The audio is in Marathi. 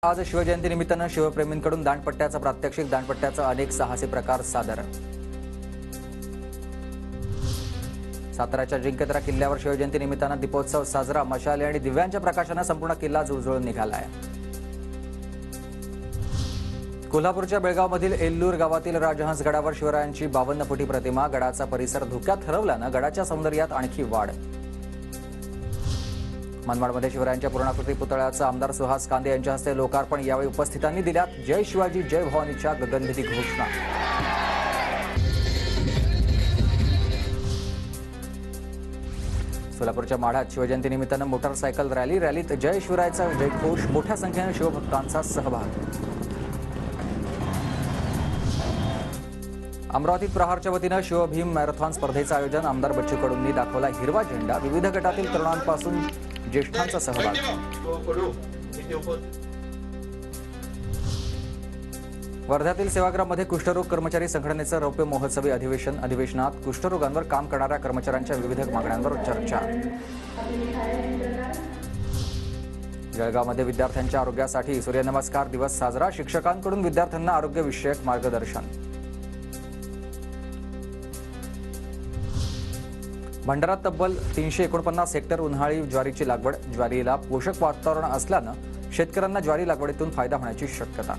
आज शिवजयंती निमित्तानं शिवप्रेमींकडून दांडपट्ट्याचं प्रात्यक्षिक, दांडपट्ट्याचं अनेक साहसी प्रकार सादर। साताऱ्याच्या जिंकतरा किल्ल्यावर शिवजयंती निमित्तानं दीपोत्सव साजरा, मशाली आणि दिव्यांच्या प्रकाशानं संपूर्ण किल्ला जुळजुळून निघालाय। कोल्हापूरच्या बेळगावमधील एल्लूर गावातील राजहंस गडावर शिवरायांची 52 फुटी प्रतिमा, गडाचा परिसर धुक्यात हरवल्यानं गडाच्या सौंदर्यात आणखी वाढ। मनमाडमध्ये शिवरायांच्या पूर्णाकृती पुतळ्याचं आमदार सुहास कांदे यांच्या हस्ते लोकार्पण। यावेळी उपस्थितांनी दिल्या जय शिवाजी जय भवानीच्या गगनभेदी घोषणा। सोलापूरच्या माढ्यात शिवजयंती निमित्तानं मोटारसायकल रॅलीत जय शिवरायचा जयघोष, मोठ्या संख्येने शिवभक्तांचा सहभाग। अमरावतीत प्रहारच्या वतीनं शिवभीम मॅरेथॉन स्पर्धेचं आयोजन, आमदार बच्चू कडूंनी दाखवला हिरवा झेंडा, विविध गटातील तरुणांपासून ज्येष्ठांचा सहभाग। वर्ध्यातील सेवाग्राममध्ये कुष्ठरोग कर्मचारी संघटनेचं रौप्य महोत्सवी अधिवेशनात कुष्ठरोगांवर काम करणाऱ्या कर्मचाऱ्यांच्या विविध मागण्यांवर चर्चा। जळगावमध्ये विद्यार्थ्यांच्या आरोग्यासाठी सूर्यनमस्कार दिवस साजरा, शिक्षकांकडून विद्यार्थ्यांना आरोग्यविषयक मार्गदर्शन। भंडारात तब्बल 349 हेक्टर उन्हाळी ज्वारीची लागवड, ज्वारीला पोषक वातावरण असल्यानं शेतकऱ्यांना ज्वारी लागवडीतून फायदा होण्याची शक्यता।